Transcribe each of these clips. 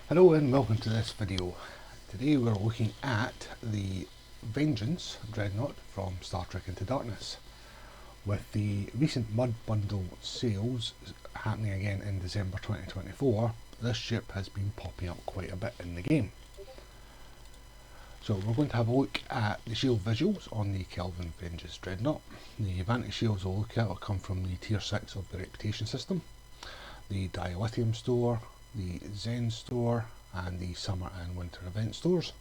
Hello and welcome to this video. Today we're looking at the Vengeance Dreadnought from Star Trek Into Darkness. With the recent Mud Bundle sales happening again in December 2024, this ship has been popping up quite a bit in the game. So we're going to have a look at the shield visuals on the Kelvin Vengeance Dreadnought. The Vanity Shields we'll look at will come from the Tier 6 of the Reputation system, the Dilithium store, the Zen store and the summer and winter event stores.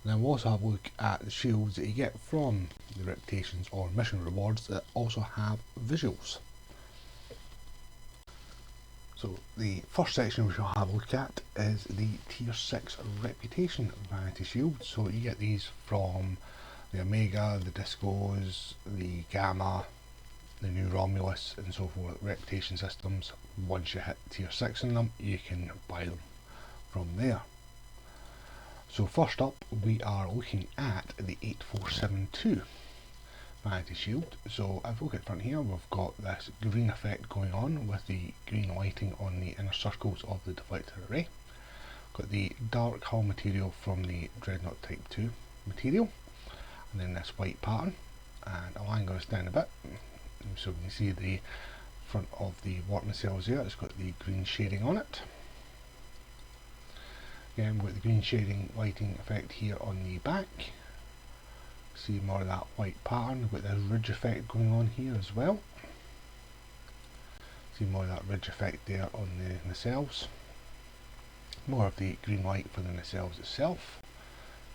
And then we'll also have a look at the shields that you get from the reputations or mission rewards that also have visuals. So the first section we shall have a look at is the Tier 6 Reputation Vanity Shield. So you get these from the Omega, the Discos, the Gamma, the new Romulus and so forth reputation systems. Once you hit Tier 6 in them, you can buy them from there. So first up, we are looking at the 8472 Vanity Shield. So if we look at front here, we've got this green effect going on with the green lighting on the inner circles of the deflector array. Got the dark hull material from the Dreadnought Type 2 material, and then this white pattern, and I'll angle this down a bit so we can see the front of the warp nacelles there. It's got the green shading on it. Again, we've got the green shading lighting effect here on the back. See more of that white pattern. We've got the ridge effect going on here as well. See more of that ridge effect there on the nacelles. More of the green light for the nacelles itself.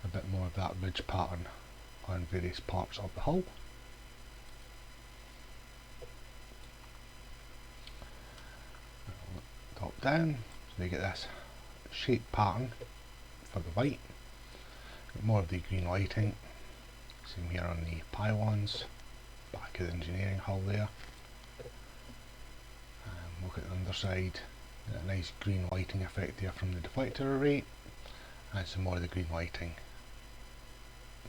A bit more of that ridge pattern on various parts of the hull. Top down, so you get this shape pattern for the white. More of the green lighting. Same here on the pylons, back of the engineering hull there. Look at the underside, a nice green lighting effect there from the deflector array, and some more of the green lighting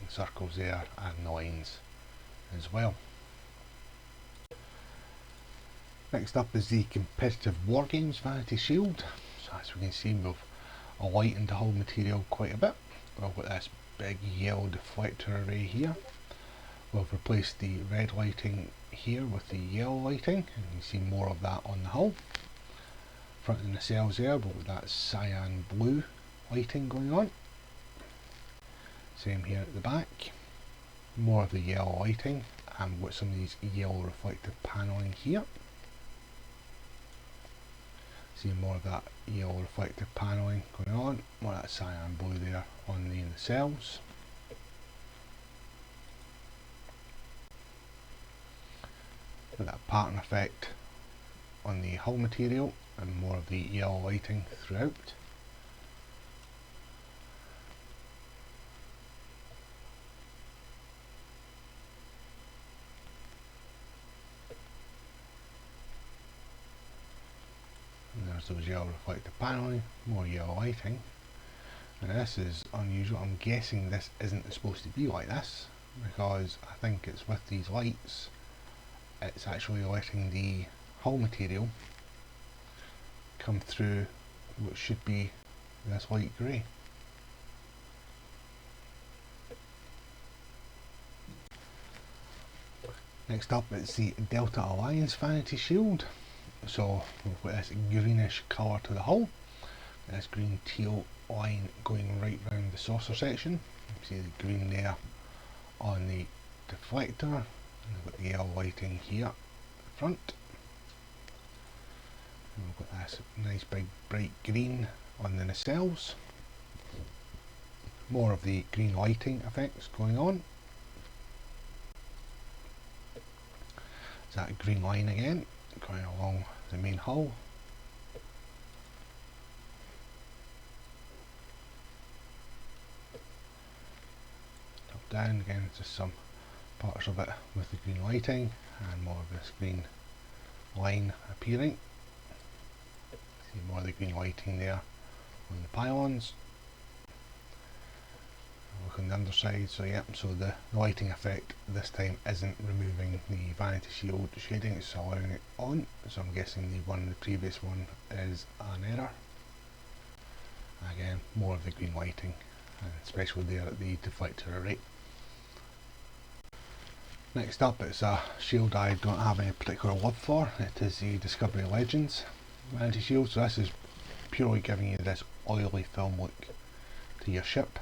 in circles there and the lines as well. Next up is the competitive Wargames Vanity Shield. So as we can see, we've lightened the hull material quite a bit. We've got this big yellow deflector array here. We've replaced the red lighting here with the yellow lighting, and you can see more of that on the hull. Front of the nacelles there, we've got that cyan blue lighting going on. Same here at the back. More of the yellow lighting, and we've got some of these yellow reflective paneling here. See more of that yellow reflective paneling going on, more of that cyan blue there on the nacelles. With that pattern effect on the hull material and more of the yellow lighting throughout. There's those yellow reflective paneling, more yellow lighting. And this is unusual. I'm guessing this isn't supposed to be like this, because I think it's with these lights, it's actually letting the hull material come through what should be this light grey. Next up is the Delta Alliance Vanity Shield. So we've got this greenish colour to the hull, this green teal line going right round the saucer section. You can see the green there on the deflector, and we've got the yellow lighting here at the front. And we've got this nice big bright green on the nacelles. More of the green lighting effects going on. It's that green line again going along the main hull. Top down again, just some parts of it with the green lighting and more of this green line appearing. See more of the green lighting there on the pylons. Look on the underside, so yeah, so the lighting effect this time isn't removing the Vanity Shield shading, it's allowing it on, so I'm guessing the previous one is an error. more of the green lighting, especially there at the deflector array. Next up, it's a shield I don't have any particular love for. It is the Discovery Legends Vanity Shield. So this is purely giving you this oily film look to your ship.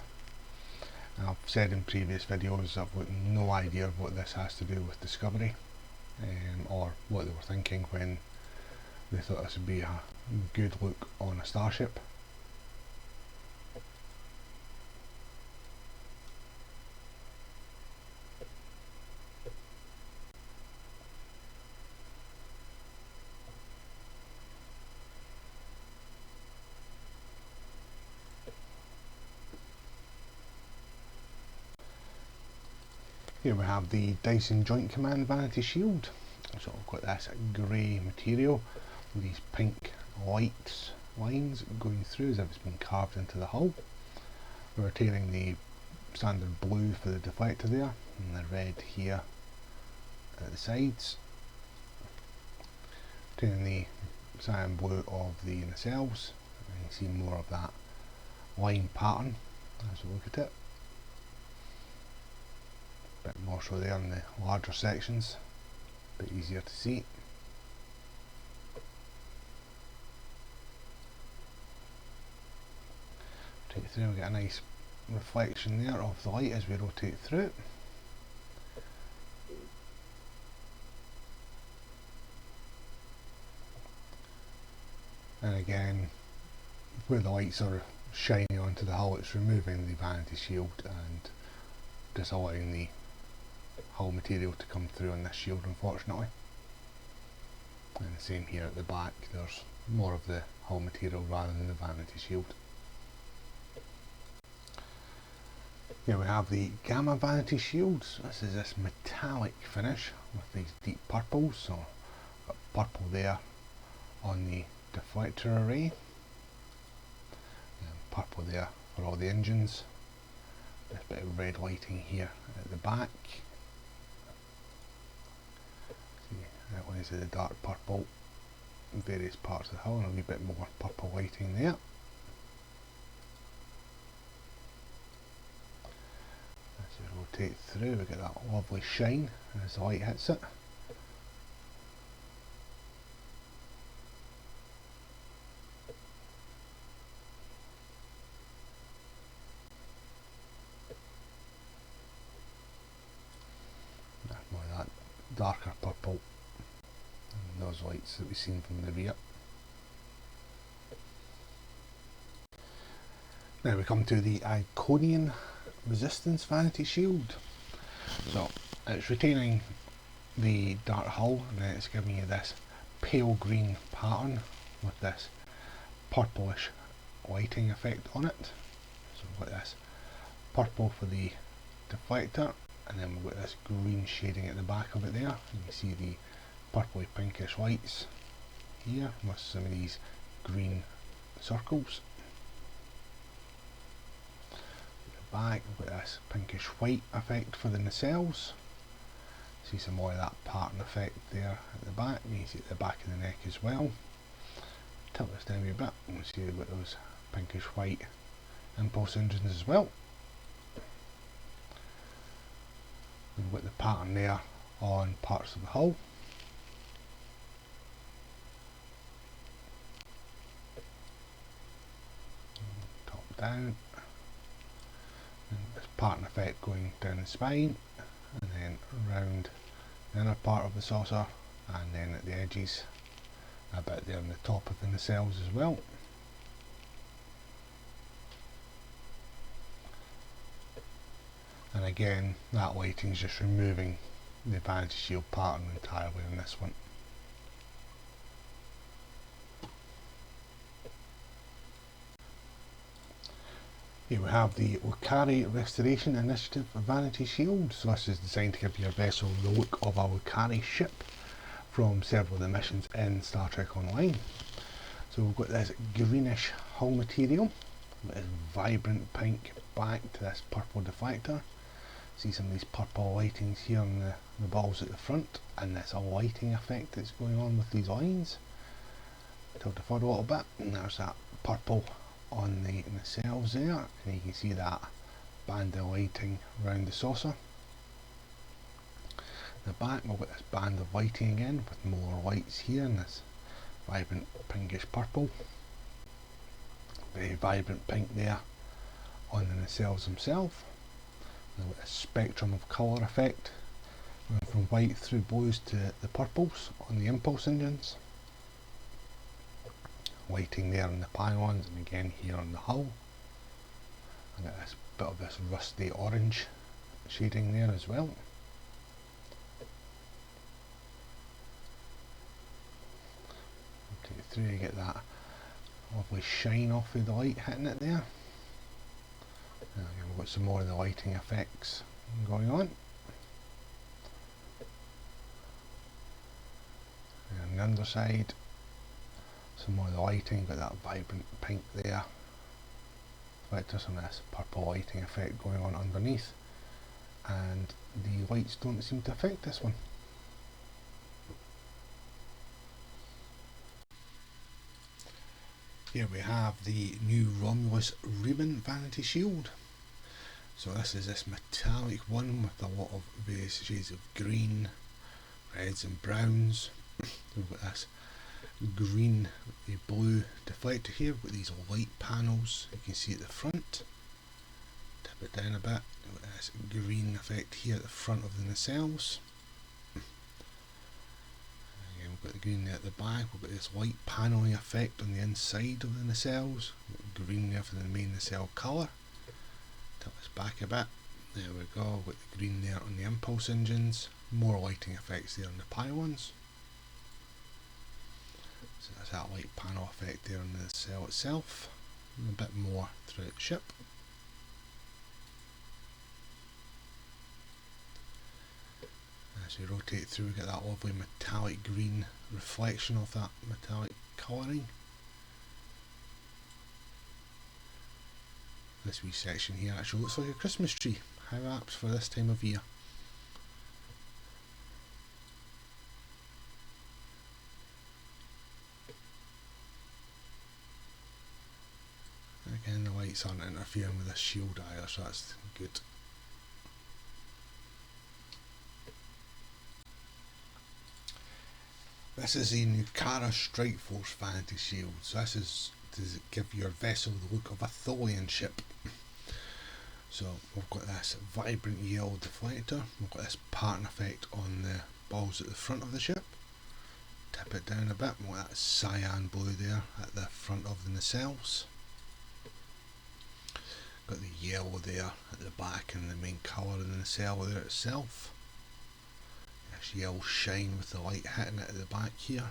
And I've said in previous videos I've got no idea what this has to do with Discovery, or what they were thinking when they thought this would be a good look on a starship. Here we have the Dyson Joint Command Vanity Shield. So we've got this grey material with these pink lights lines going through as if it's been carved into the hull. We're retaining the standard blue for the deflector there, and the red here at the sides. Retaining the cyan blue of the nacelles, and you can see more of that line pattern as we look at it. A bit more so there in the larger sections, a bit easier to see. Rotate through, we get a nice reflection there of the light as we rotate through. And again, where the lights are shining onto the hull, it's removing the vanity shield and just allowing the hull material to come through on this shield, unfortunately. And the same here at the back, there's more of the hull material rather than the vanity shield. Here we have the Gamma Vanity Shields. This is this metallic finish with these deep purples, so got purple there on the deflector array, and purple there for all the engines. This bit of red lighting here at the back. See outlines of the dark purple in various parts of the hull, and a wee bit more purple lighting there. As we rotate through, we get that lovely shine as the light hits it. More of that darker purple and those lights that we've seen from the rear. Now we come to the Iconian Resistance Vanity Shield. So it's retaining the dark hull, and then it's giving you this pale green pattern with this purplish lighting effect on it. So we've got this purple for the deflector, and then we've got this green shading at the back of it there. And you see the purpley pinkish lights here with some of these green circles. Back, we've got this pinkish white effect for the nacelles. See some more of that pattern effect there at the back. You can see at the back of the neck as well. Tilt this down a wee bit, and we'll see we've got those pinkish white impulse engines as well. We've got the pattern there on parts of the hull. Top down. This pattern effect going down the spine, and then around the inner part of the saucer, and then at the edges, a bit there on the top of the nacelles as well. And again, that lighting is just removing the vanity shield pattern entirely on this one. Here we have the Lukari Restoration Initiative Vanity Shield. So this is designed to give your vessel the look of a Lukari ship from several of the missions in Star Trek Online. So we've got this greenish hull material with this vibrant pink back to this purple deflector. See some of these purple lightings here on the balls at the front, and this lighting effect that's going on with these lines. Tilt it forward a little bit, and there's that purple on the nacelles there, and you can see that band of lighting around the saucer. The back, we've got this band of lighting again with more lights here in this vibrant pinkish purple. Very vibrant pink there on the nacelles themselves. We've got a spectrum of colour effect going from white through blues to the purples on the impulse engines. Lighting there on the pylons, and again here on the hull. And got this bit of this rusty orange shading there as well. Take it through, you get that lovely shine off of the light hitting it there. And again, we've got some more of the lighting effects going on. And on the underside, some more of the lighting, got that vibrant pink there. Some of this purple lighting effect going on underneath, and the lights don't seem to affect this one. Here we have the new Romulus Reman Vanity Shield. So this is this metallic one with a lot of various shades of green, reds and browns. We've got this green, blue deflector here with these light panels you can see at the front. Tip it down a bit, we've got this green effect here at the front of the nacelles. Again, we've got the green there at the back, we've got this white paneling effect on the inside of the nacelles, green there for the main nacelle colour. Tip this back a bit, there we go, we've got the green there on the impulse engines, more lighting effects there on the pylons. So that's that light panel effect there on the cell itself, and a bit more throughout the ship. As we rotate through, we get that lovely metallic green reflection of that metallic colouring. This wee section here actually looks like a Christmas tree. How apt for this time of year. Again, the lights aren't interfering with this shield either, so that's good. This is the Nukara Strikeforce Vanity Shield. So this is to give your vessel the look of a Tholian ship. So we've got this vibrant yellow deflector, we've got this pattern effect on the balls at the front of the ship. Tip it down a bit, we've got that cyan blue there at the front of the nacelles. Got the yellow there at the back and the main colour in the nacelle there itself. This yellow shine with the light hitting it at the back here.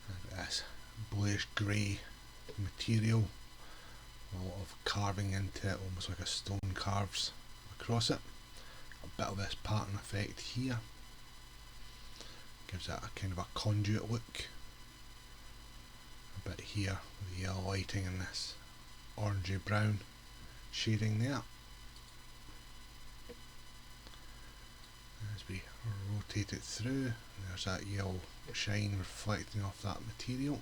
And this bluish grey material, a lot of carving into it, almost like a stone carves across it. A bit of this pattern effect here. Gives that a kind of a conduit look. A bit here with the yellow lighting and this orangey brown shading there. As we rotate it through, there's that yellow shine reflecting off that material.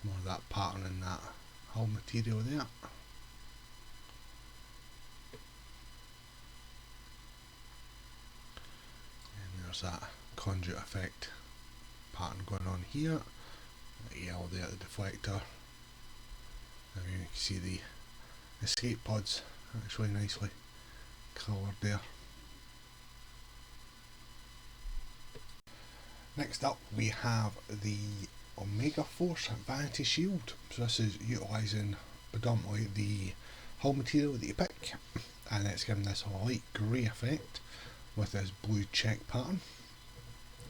There's more of that pattern in that hull material there. And there's that conduit effect pattern going on here. That yellow there at the deflector. Now you can see the escape pods actually nicely coloured there. Next up we have the Omega Force Vanity Shield. So this is utilising predominantly the hull material that you pick, and it's giving this light grey effect with this blue check pattern.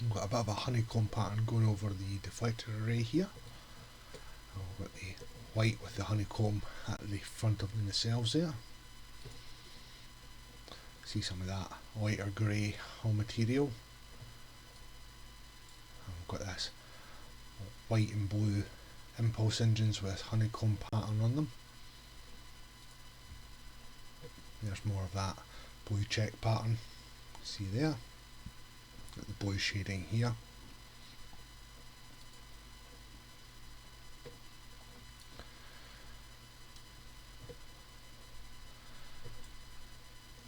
We've got a bit of a honeycomb pattern going over the deflector array here. We've got the white with the honeycomb at the front of the nacelles there. See some of that lighter grey hull material. And we've got this white and blue impulse engines with honeycomb pattern on them. There's more of that blue check pattern. See there. Got the blue shading here.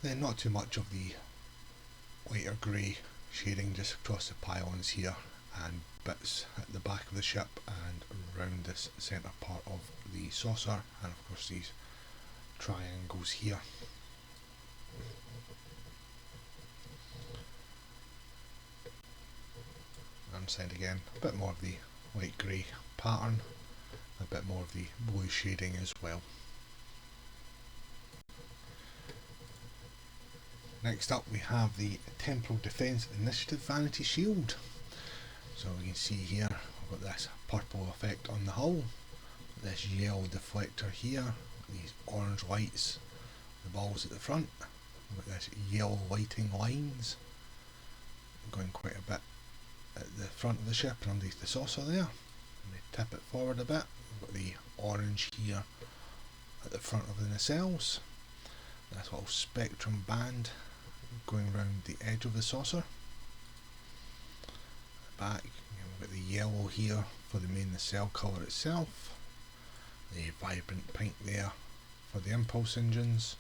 Then not too much of the lighter grey shading just across the pylons here and bits at the back of the ship and around this centre part of the saucer, and of course these triangles here. Inside again, a bit more of the light grey pattern, a bit more of the blue shading as well. Next up we have the Temporal Defence Initiative Vanity Shield. So we can see here we've got this purple effect on the hull, this yellow deflector here, these orange lights, the balls at the front, we've got this yellow lighting lines going quite a bit at the front of the ship and underneath the saucer there. And we tip it forward a bit, we've got the orange here at the front of the nacelles, this little spectrum band going around the edge of the saucer. At the back we've got the yellow here for the main nacelle colour itself, the vibrant pink there for the impulse engines,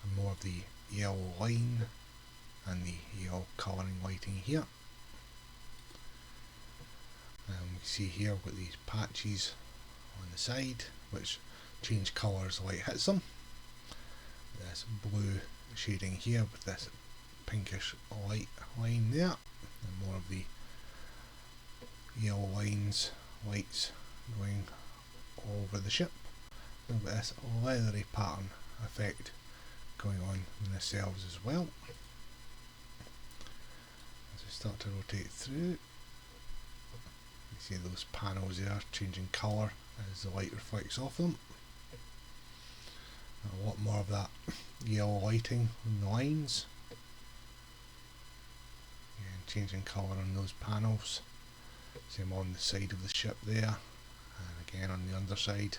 and more of the yellow line and the yellow colouring lighting here. And we see here we've got these patches on the side which change colour as the light hits them. This blue shading here with this pinkish light line there, and more of the yellow lights going over the ship. And we've got this leathery pattern effect going on in the nacelles as well. As we start to rotate through, you see those panels there changing colour as the light reflects off them. A lot more of that yellow lighting on the lines. Again, changing colour on those panels. Same on the side of the ship there, and again on the underside.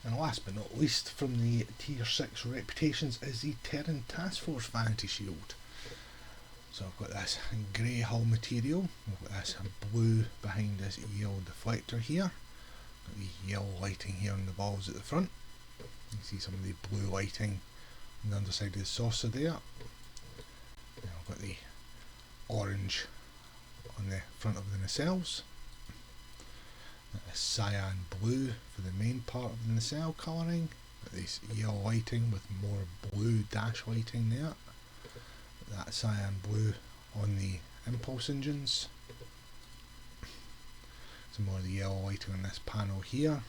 And last but not least, from the Tier 6 reputations is the Terran Task Force Vanity Shield. So I've got this grey hull material, we've got this blue behind this yellow deflector here, got the yellow lighting here on the balls at the front. You can see some of the blue lighting on the underside of the saucer there. Now I've got the orange on the front of the nacelles, a cyan blue for the main part of the nacelle colouring, got this yellow lighting with more blue dash lighting there, that cyan blue on the impulse engines, some more of the yellow lighting on this panel here.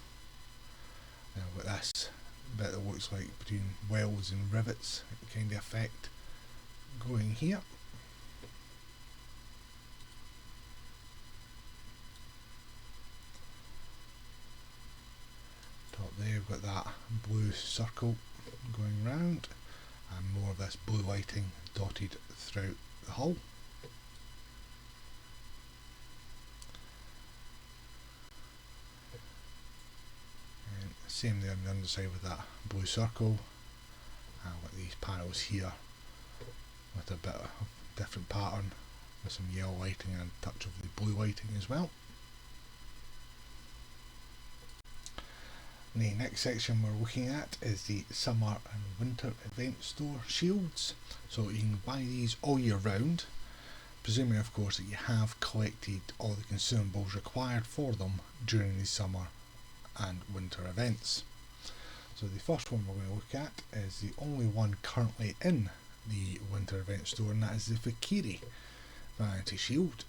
Now we've got this bit that looks like between welds and rivets kind of effect going here. Top there we've got that blue circle going round, and more of this blue lighting dotted throughout the hull. And same there on the underside with that blue circle, and with these panels here with a bit of different pattern with some yellow lighting and a touch of the blue lighting as well. The next section we're looking at is the summer and winter event store shields. So you can buy these all year round, presuming of course that you have collected all the consumables required for them during the summer and winter events. So the first one we're going to look at is the only one currently in the winter event store, and that is the Fek'lhri Vanity Shield.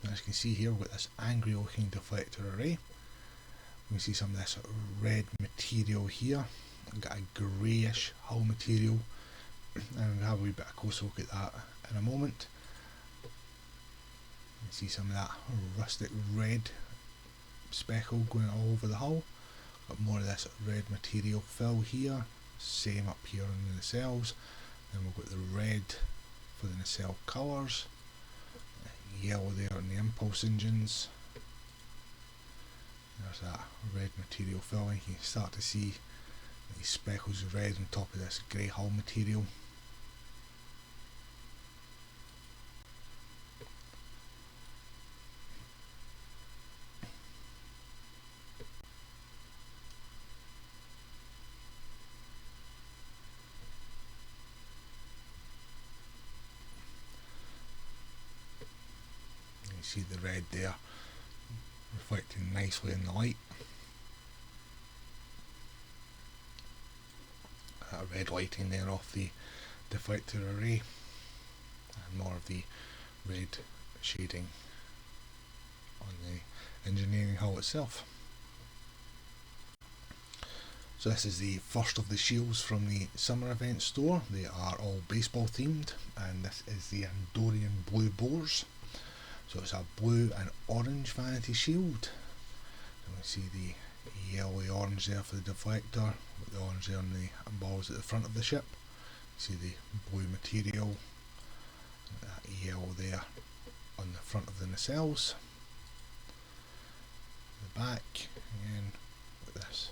As you can see here, we've got this angry looking deflector array. You can see some of this red material here. We've got a greyish hull material, and we'll have a wee bit of closer look at that in a moment. You can see some of that rustic red speckle going all over the hull. Got more of this red material fill here, same up here on the nacelles. Then we've got the red for the nacelle colours, yellow there on the impulse engines. There's that red material filling. You can start to see these speckles of red on top of this grey hull material. You see the red there reflecting nicely in the light. That red lighting there off the deflector array, and more of the red shading on the engineering hull itself. So this is the first of the shields from the summer event store. They are all baseball themed, and this is the Andorian blue boars. So it's a blue and orange Vanity Shield. And we see the yellowy orange there for the deflector, with the orange there on the balls at the front of the ship. You see the blue material, that yellow there on the front of the nacelles. The back, again, with this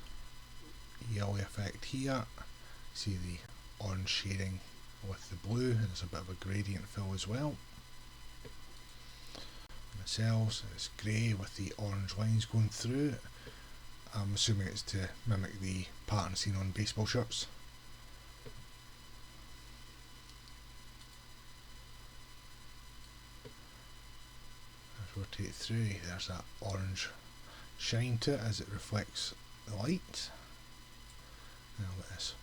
yellowy effect here. See the orange shading with the blue, and there's a bit of a gradient fill as well. Nacelles, it's grey with the orange lines going through. I'm assuming it's to mimic the pattern seen on baseball shirts. Let's rotate through, there's that orange shine to it as it reflects the light. Now with this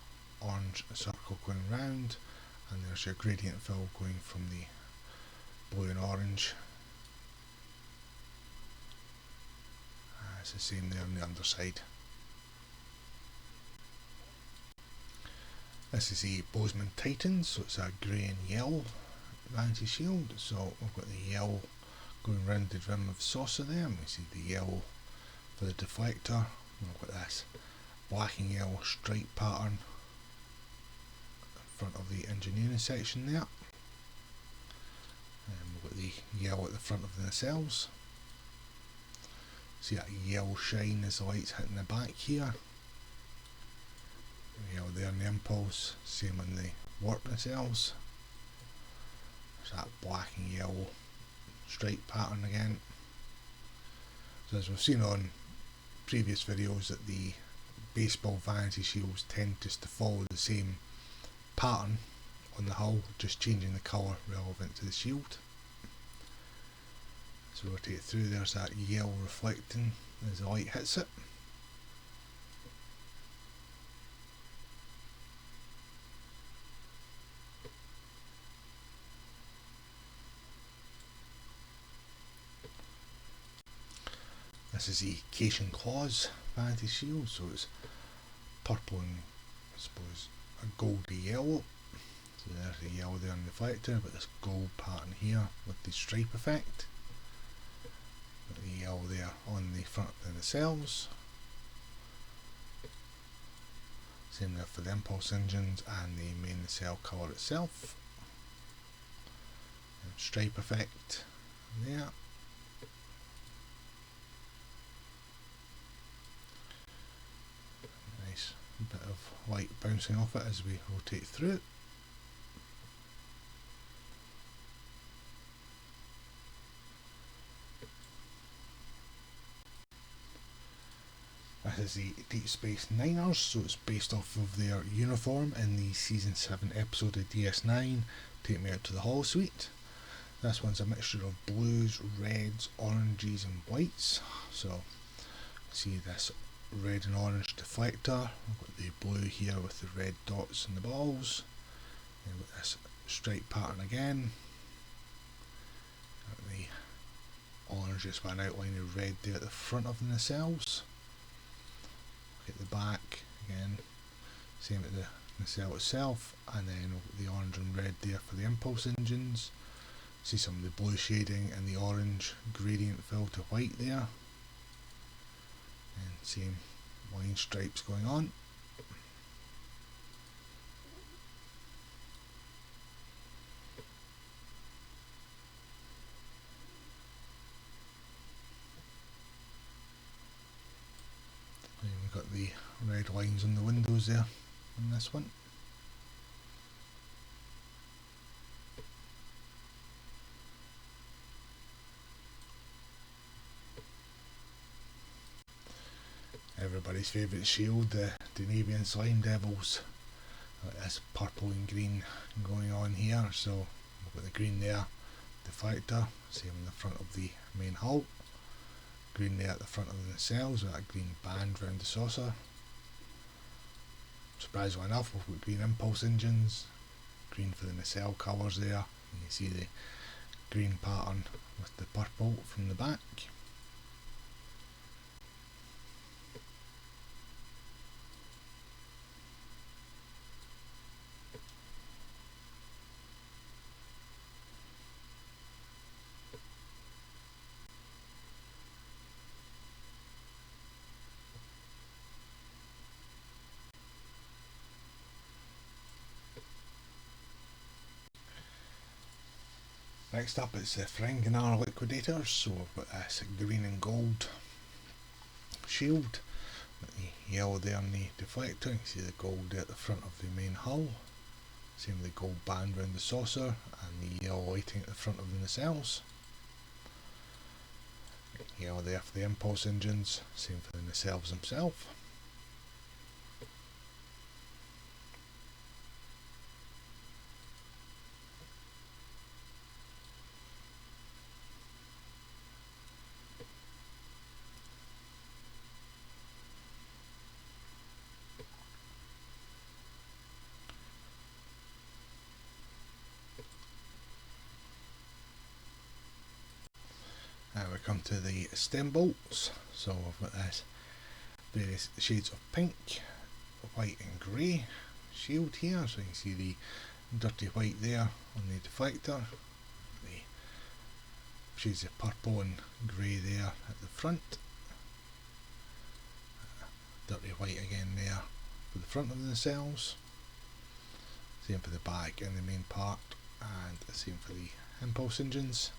orange circle going round, and there's your gradient fill going from the blue and orange. It's the same there on the underside. This is the Bozeman Titans, so it's a grey and yellow Vanity Shield. So we've got the yellow going round the rim of saucer there, and we see the yellow for the deflector. We've got this black and yellow stripe pattern in front of the engineering section there, and we've got the yellow at the front of the nacelles. See that yellow shine as the light's hitting the back here. Yellow there in the impulse, same on the warp nacelles. There's that black and yellow stripe pattern again. So as we've seen on previous videos, that the baseball Vanity Shields tend just to follow the same pattern on the hull, just changing the colour relevant to the shield. So rotate through, there's that yellow reflecting as the light hits it. This is the Caitian Claws Vanity Shield, so it's purple and I suppose a goldy yellow. So there's the yellow there on the deflector, but this gold pattern here with the stripe effect. Got the yellow there on the front of the nacelles. Same there for the impulse engines and the main nacelle colour itself. And stripe effect there. Nice bit of light bouncing off it as we rotate through it. This is the Deep Space Niners, so it's based off of their uniform in the Season 7 episode of DS9, Take Me Out to the Holosuite. This one's a mixture of blues, reds, oranges and whites. So see this red and orange deflector, we've got the blue here with the red dots and the balls, and with this stripe pattern again. Got the orange just with an outline of red there at the front of the nacelles. At the back again, same at the nacelle itself, and then the orange and red there for the impulse engines. See some of the blue shading and the orange gradient fill to white there, and same line stripes going on. We've got the red lines on the windows there on this one. Everybody's favourite shield, the Denebian Slime Devils. Got this purple and green going on here, so we've got the green there, deflector, same in the front of the main hull. Green there at the front of the nacelles with that green band round the saucer. Surprisingly enough, we've got green impulse engines, green for the nacelle colours there. You can see the green pattern with the purple from the back. Next up it's the Ferenginar Liquidators, so we've got this green and gold shield, with the yellow there on the deflector. You can see the gold there at the front of the main hull, same with the gold band around the saucer and the yellow lighting at the front of the nacelles. Yellow there for the impulse engines, same for the nacelles themselves. Now we come to the stem bolts, so we've got this various shades of pink, white and grey shield here, so you can see the dirty white there on the deflector, the shades of purple and grey there at the front, dirty white again there for the front of the nacelles, same for the back and the main part, and the same for the impulse engines.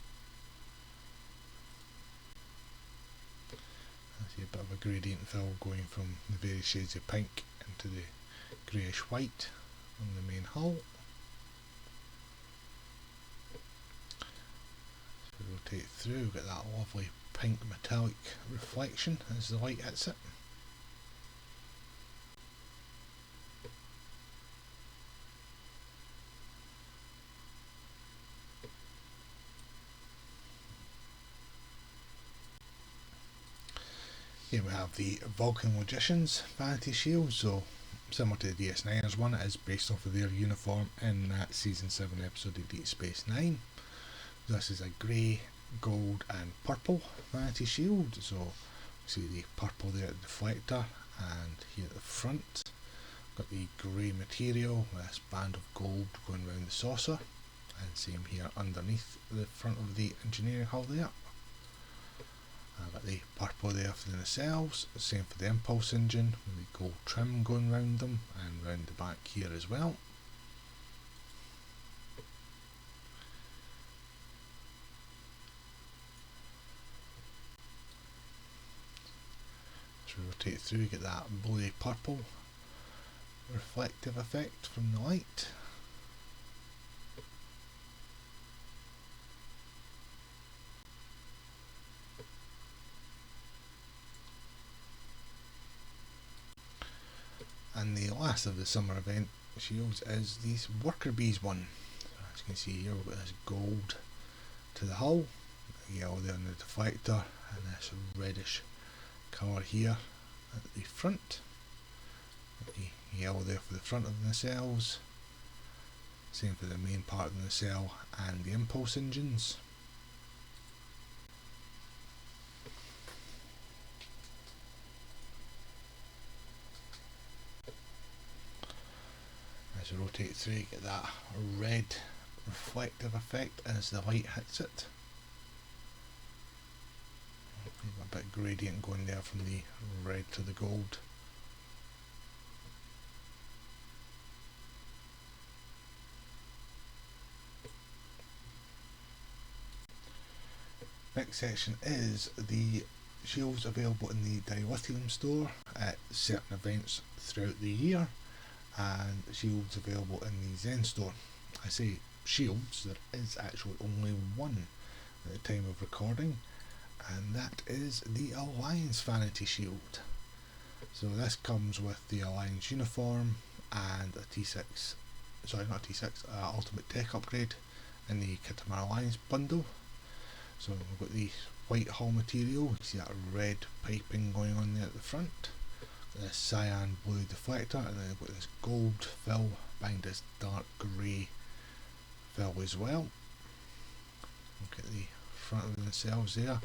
I see a bit of a gradient fill going from the various shades of pink into the greyish white on the main hull. So rotate through, get that lovely pink metallic reflection as the light hits it. Here we have the Vulcan Logicians Vanity Shield, so similar to the DS9ers one, it is based off of their uniform in that Season 7 episode of Deep Space Nine. This is a grey, gold and purple Vanity Shield, so we see the purple there at the deflector, and here at the front got the grey material with this band of gold going around the saucer, and same here underneath the front of the engineering hull there. I've got the purple there for the nacelles, same for the impulse engine with the gold trim going round them and round the back here as well. So rotate through, get that bluey purple reflective effect from the light. And the last of the summer event shields is these Workbees one. So as you can see here, we've got this gold to the hull, yellow there on the deflector, and this reddish colour here at the front. The yellow there for the front of the nacelles, same for the main part of the nacelle and the impulse engines. As you rotate through, you get that red reflective effect as the light hits it. A bit gradient going there from the red to the gold. Next section is the shields available in the Dilithium store at certain events throughout the year, and shields available in the Zen store. I say shields, there is actually only one at the time of recording, and that is the Alliance Vanity Shield. So this comes with the Alliance uniform and a T6, sorry not T6, Ultimate Tech upgrade in the Khitomer Alliance bundle. So we've got the white hull material, you see that red piping going on there at the front, this cyan blue deflector, and then we've got this gold fill behind this dark grey fill as well. Look at the front of the nacelles there,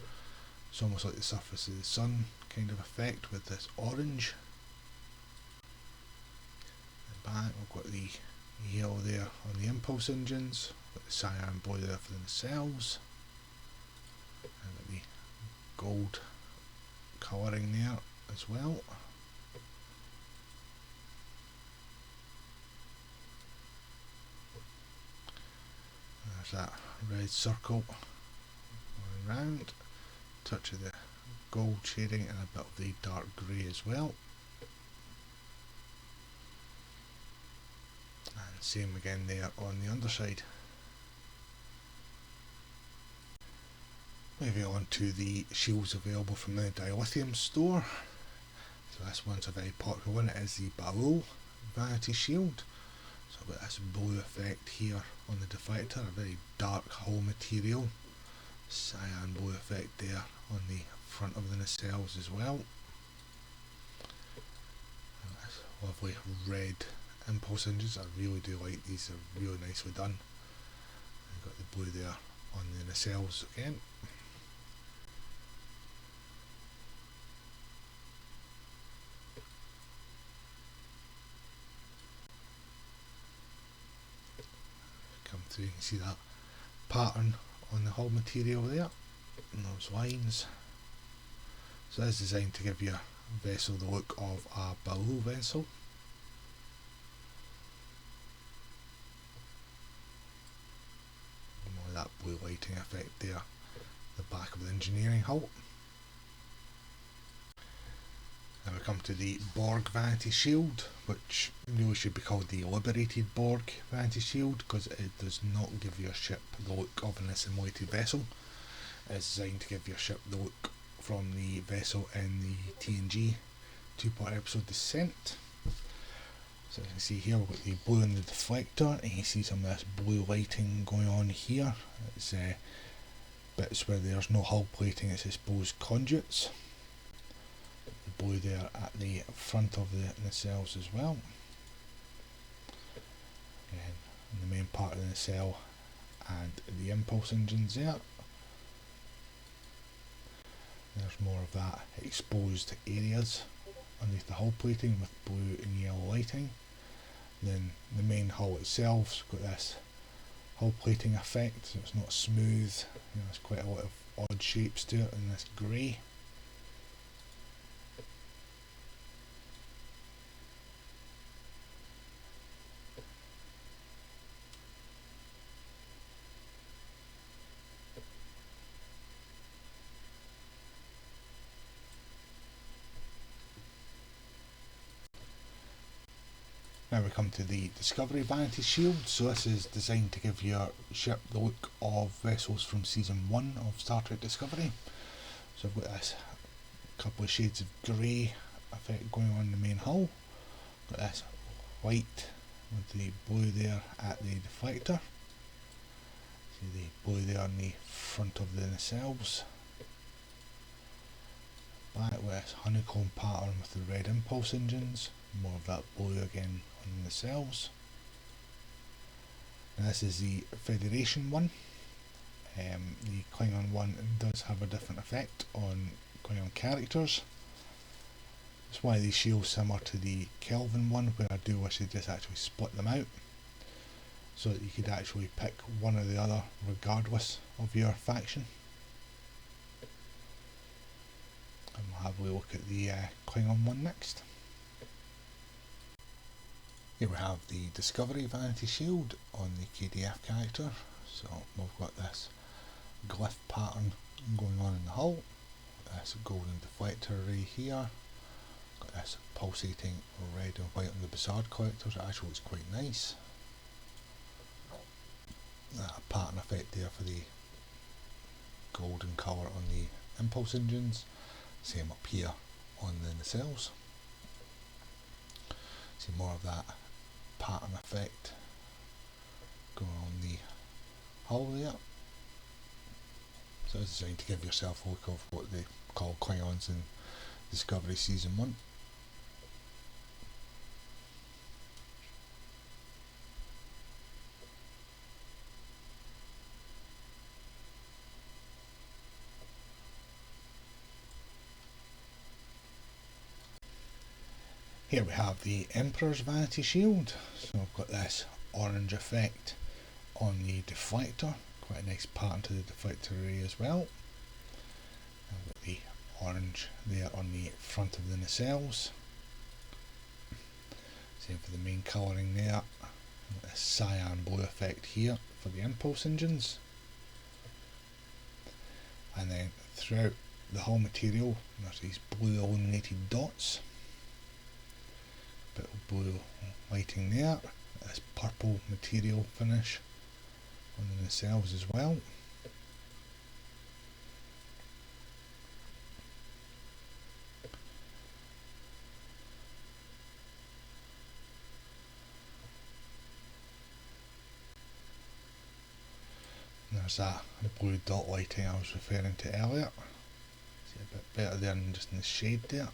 it's almost like the surface of the sun kind of effect with this orange. The back we've got the yellow there on the impulse engines, got the cyan blue there for the nacelles, and got the gold colouring there as well. There's that red circle going round, touch of the gold shading and a bit of the dark grey as well. And same again there on the underside. Moving on to the shields available from the Dilithium store. So this one's a very popular one, it is the Baul Vanity Shield. So I've got this blue effect here on the deflector, a very dark hull material. Cyan blue effect there on the front of the nacelles as well. And this lovely red impulse engines, I really do like these, they're really nicely done. You've got the blue there on the nacelles again. Come through, you can see that pattern on the hull material there, and those lines. So that's designed to give your vessel the look of a Baul vessel. More that blue lighting effect there, the back of the engineering hull. Now we come to the Borg Vanity Shield, which really should be called the Liberated Borg Vanity Shield, because it does not give your ship the look of an assimilated vessel. It's designed to give your ship the look from the vessel in the TNG two-part episode Descent. So you can see here we've got the blue in the deflector, and you see some of this blue lighting going on here. It's bits where there's no hull plating, it's exposed conduits. The blue there at the front of the nacelles as well. Again, in the main part of the nacelle and the impulse engines there. There's more of that exposed areas underneath the hull plating with blue and yellow lighting. Then the main hull itself's got this hull plating effect, so it's not smooth, there's quite a lot of odd shapes to it in this grey. Now we come to the Discovery Vanity Shield. So this is designed to give your ship the look of vessels from Season 1 of Star Trek Discovery. So I've got this couple of shades of grey effect going on in the main hull. Got this white with the blue there at the deflector. See the blue there on the front of the nacelles. Back with this honeycomb pattern with the red impulse engines. More of that blue again on the nacelles. Now this is the Federation one. The Klingon one does have a different effect on Klingon characters. It's one of these shields similar to the Kelvin one, where I do wish they just actually split them out, so that you could actually pick one or the other regardless of your faction. And we'll have a look at the Klingon one next. Here we have the Discovery Vanity Shield on the KDF character. So we've got this glyph pattern going on in the hull, this golden deflector array here, got this pulsating red and white on the Bassard collectors, it actually looks quite nice. That pattern effect there for the golden colour on the impulse engines, same up here on the nacelles. See more of that pattern effect going on the hull there. So it's designed to give yourself a look of what they call Klingons in Discovery Season 1. Here we have the Emperor's Vanity Shield. So we've got this orange effect on the deflector, quite a nice pattern to the deflector array as well. I've got the orange there on the front of the nacelles. Same for the main colouring there. A cyan blue effect here for the impulse engines. And then throughout the hull material there's these blue illuminated dots. Bit of blue lighting there. This purple material finish on the nacelles as well. And there's that blue dot lighting I was referring to earlier. See a bit better there than just in the shade there.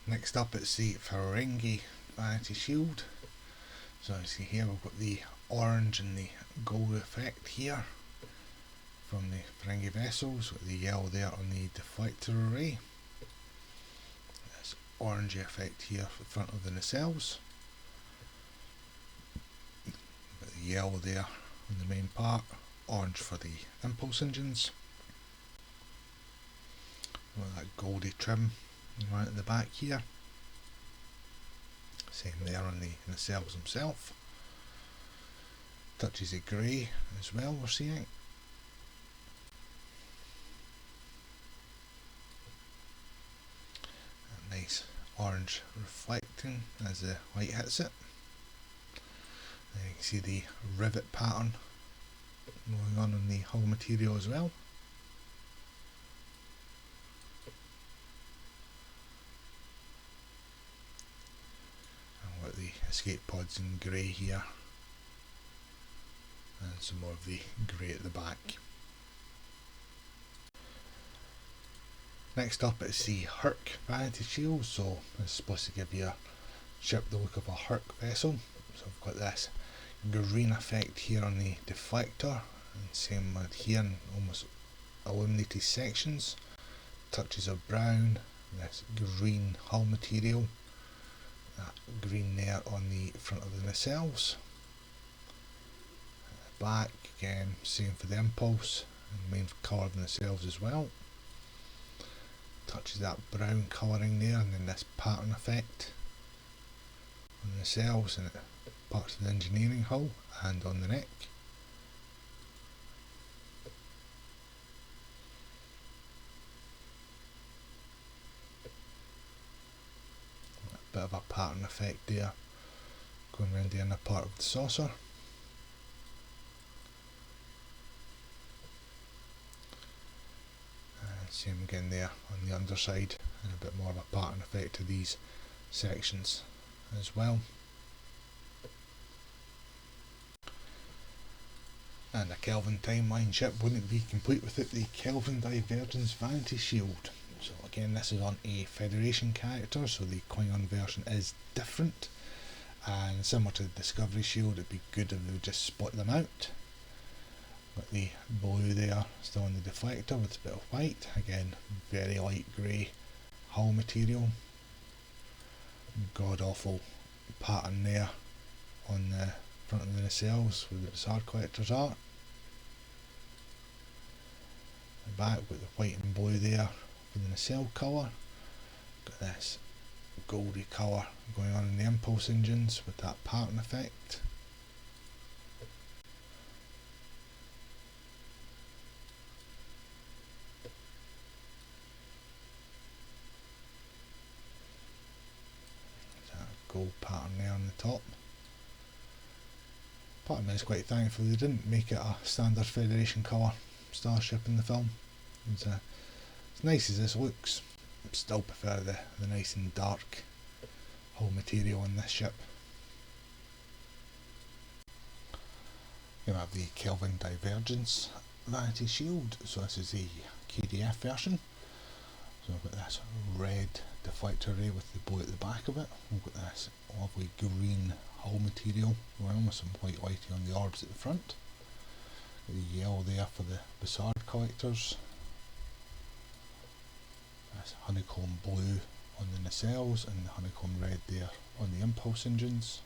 Next up it's the Ferengi Vanity Shield. So you see here we've got the orange and the gold effect here from the Ferengi vessels, with the yellow there on the deflector array. This orangey effect here for the front of the nacelles. With the yellow there on the main part, orange for the impulse engines. With that goldy trim right at the back here. Same there on the nacelles themselves. Touches of grey as well we're seeing. A nice orange reflecting as the light hits it. Then you can see the rivet pattern going on the hull material as well. The escape pods in grey here, and some more of the grey at the back. Next up is the Hur'q Vanity Shield. So it's supposed to give your ship the look of a Hur'q vessel. So we've got this green effect here on the deflector, and same with here in almost illuminated sections, touches of brown, this green hull material. That green there on the front of the nacelles. Back again, same for the impulse and the main colour of the nacelles as well. Touches that brown colouring there, and then this pattern effect on the nacelles and parts of the engineering hull and on the neck. Bit of a pattern effect there going around the inner part of the saucer. And same again there on the underside, and a bit more of a pattern effect to these sections as well. And a Kelvin timeline ship wouldn't be complete without the Kelvin Divergence Vanity Shield. So again, this is on a Federation character, so the Klingon version is different, and similar to the Discovery Shield, it'd be good if we would just split them out. Got the blue there still on the deflector with a bit of white, again very light grey hull material. God awful pattern there on the front of the nacelles where the bizarre collectors are. The back with the white and blue there for the nacelle colour. Got this goldy colour going on in the impulse engines with that pattern effect. That gold pattern there on the top. Part of me is quite thankful they didn't make it a standard Federation colour starship in the film. As nice as this looks, I still prefer the nice and dark hull material on this ship. Here we have the Kelvin Divergence Vanity Shield. So this is the KDF version. So we've got this red deflector array with the blue at the back of it. We've got this lovely green hull material around with some white lighting on the orbs at the front. Got the yellow there for the Bizarre collectors. This honeycomb blue on the nacelles and the honeycomb red there on the impulse engines.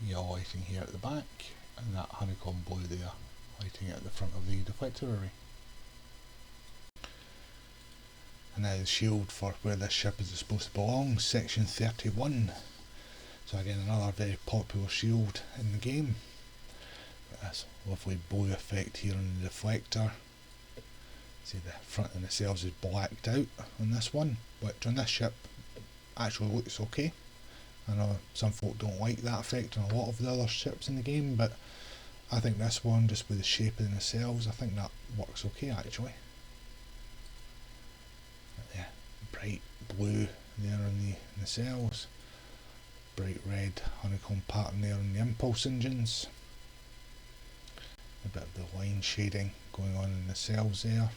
Yellow lighting here at the back, and that honeycomb blue there lighting at the front of the deflector array. And now the shield for where this ship is supposed to belong, section 31. So again, another very popular shield in the game. Got this lovely blue effect here on the deflector. See, the front of the nacelles is blacked out on this one, which on this ship actually looks okay. I know some folk don't like that effect on a lot of the other ships in the game, but I think this one, just with the shape of the nacelles, I think that works okay actually. Yeah, bright blue there on the nacelles, bright red honeycomb pattern there on the impulse engines, a bit of the line shading going on in the nacelles there.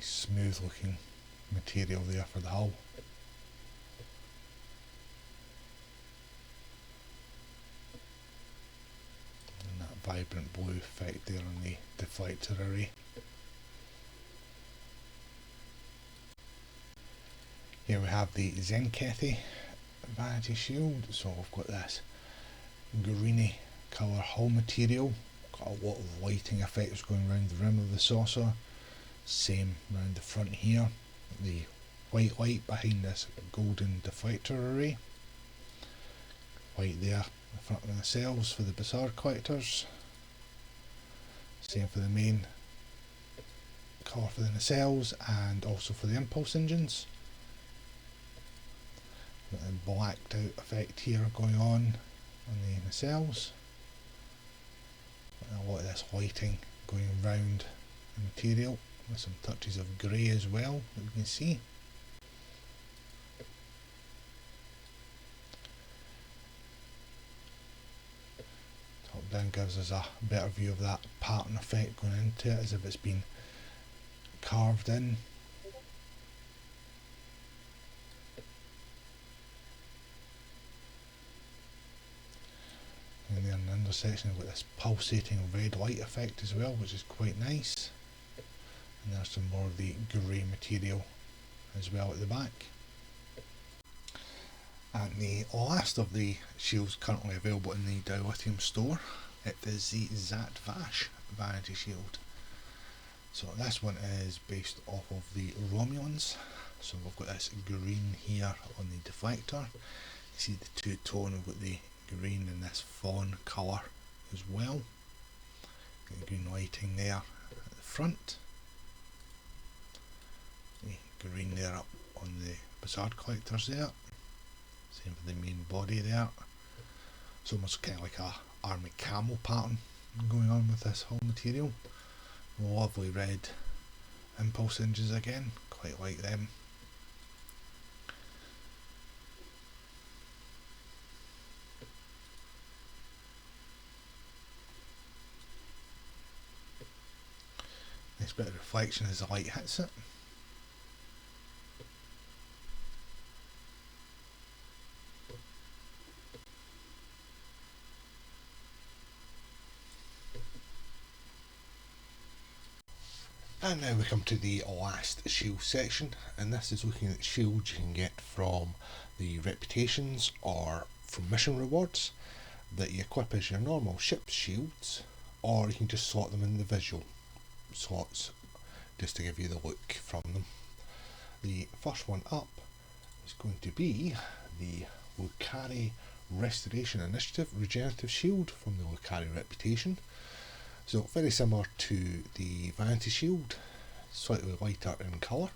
Smooth looking material there for the hull. And that vibrant blue effect there on the deflector array. Here we have the Tzenkethi Vanity Shield. So we've got this greeny colour hull material, got a lot of lighting effects going around the rim of the saucer. Same round the front here, the white light behind this golden deflector array. White there, the front of the nacelles for the Bizarre collectors. Same for the main colour for the nacelles and also for the impulse engines. Got a blacked out effect here going on the nacelles. Got a lot of this lighting going round the material, with some touches of grey as well that we can see. Top down gives us a better view of that pattern effect going into it, as if it's been carved in. And then in the intersection we've got this pulsating red light effect as well, which is quite nice. And there's some more of the grey material as well at the back. And the last of the shields currently available in the Dilithium store, it is the Zhat Vash Vanity Shield. So this one is based off of the Romulans. So we've got this green here on the deflector. You see the two-tone, we've got the green and this fawn colour as well. Got the green lighting there at the front. The green there up on the Bizarre collectors there. Same for the main body there. It's almost kind of like a army camo pattern going on with this whole material. Lovely red impulse engines again, quite like them. Nice bit of reflection as the light hits it. And now we come to the last shield section, and this is looking at shields you can get from the reputations or from mission rewards that you equip as your normal ship shields, or you can just slot them in the visual slots just to give you the look from them. The first one up is going to be the Lukari Restoration Initiative Regenerative Shield from the Lukari reputation. So very similar to the Vanity Shield, slightly lighter in colour.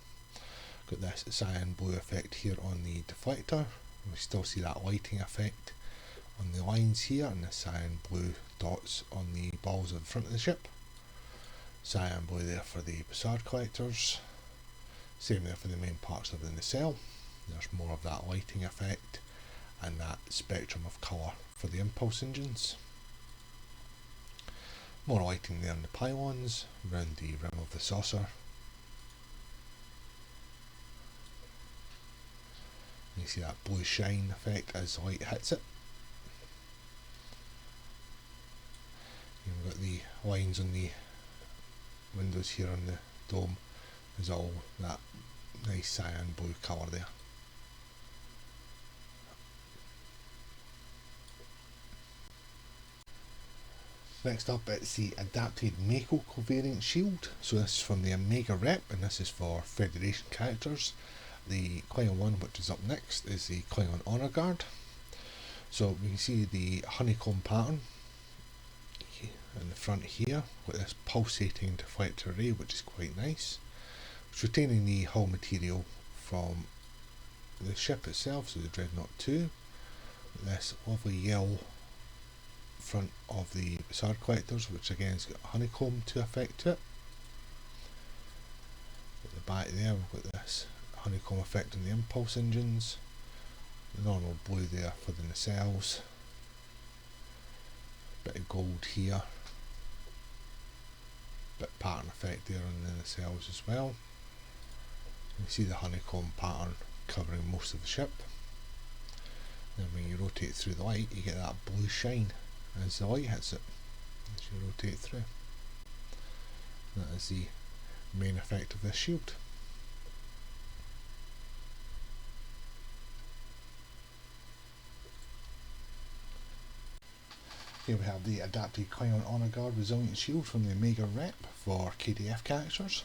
Got this cyan blue effect here on the deflector. We still see that lighting effect on the lines here, and the cyan blue dots on the balls at the front of the ship. Cyan blue there for the Bassard collectors. Same there for the main parts of the nacelle. There's more of that lighting effect and that spectrum of colour for the impulse engines. More lighting there in the pylons, around the rim of the saucer. You see that blue shine effect as the light hits it. You've got the lines on the windows here on the dome. There's all that nice cyan blue colour there. Next up, it's the adapted M.A.C.O covariant shield. So this is from the Omega rep, and this is for Federation characters. The Klingon one, which is up next, is the Klingon Honor Guard. So we can see the honeycomb pattern in the front here with this pulsating deflector array, which is quite nice. It's retaining the hull material from the ship itself, so the Dreadnought 2. With this lovely yellow front of the Bassard collectors, which again has got a honeycomb to effect to it. At the back there we've got this honeycomb effect on the impulse engines, the normal blue there for the nacelles, bit of gold here, bit pattern effect there on the nacelles as well. You see the honeycomb pattern covering most of the ship. Then when you rotate through the light, you get that blue shine as the light hits it as you rotate through. That is the main effect of this shield. Here we have the adapted Klingon Honor Guard Resilient Shield from the Omega rep for KDF characters.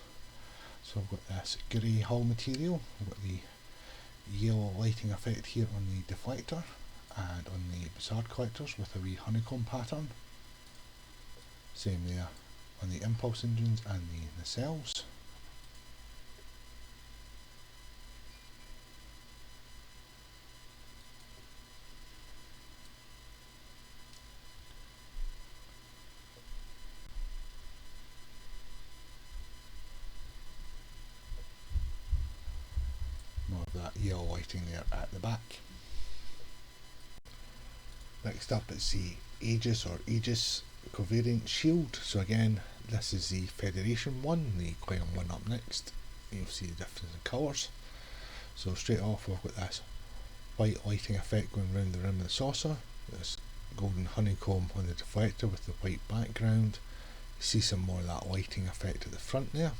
So I've got this grey hull material, I've got the yellow lighting effect here on the deflector and on the Bassard collectors with a wee honeycomb pattern. Same there on the impulse engines and the nacelles. More of that yellow lighting there at the back. Next up is the Aegis or Aegis covariant shield. So again, this is the Federation one, the Klingon one up next. You'll see the difference in colours. So straight off we've got this white lighting effect going around the rim of the saucer, this golden honeycomb on the deflector with the white background. You see some more of that lighting effect at the front there.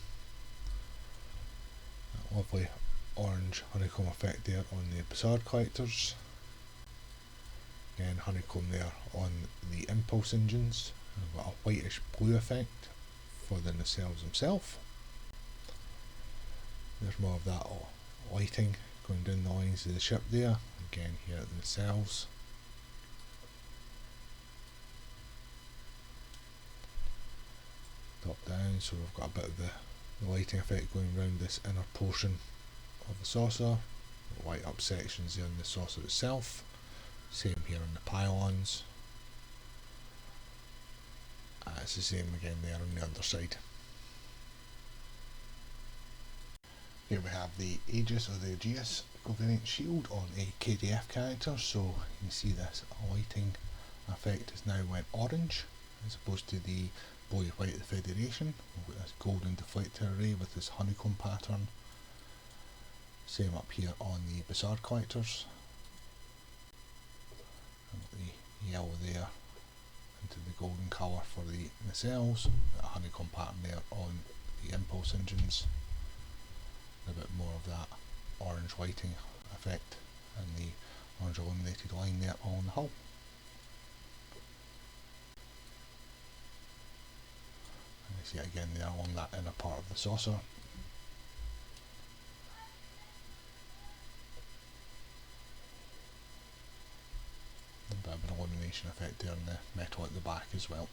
That lovely orange honeycomb effect there on the Bassard collectors. Again, honeycomb there on the impulse engines. We've got a whitish blue effect for the nacelles themselves. There's more of that lighting going down the lines of the ship there. Again, here at the nacelles. Top down, so we've got a bit of the lighting effect going around this inner portion of the saucer. Light up sections there in the saucer itself. Same here on the pylons. It's the same again there on the underside. Here we have the Aegis or the Aegis covariant shield on a KDF character. So you can see this lighting effect has now went orange as opposed to the blue white of the Federation. We've got this golden deflector array with this honeycomb pattern. Same up here on the Bassard collectors. The yellow there into the golden colour for the nacelles, a honeycomb pattern there on the impulse engines, a bit more of that orange lighting effect and the orange illuminated line there on the hull. And you see it again there along that inner part of the saucer. A bit of an illumination effect there in the metal at the back as well.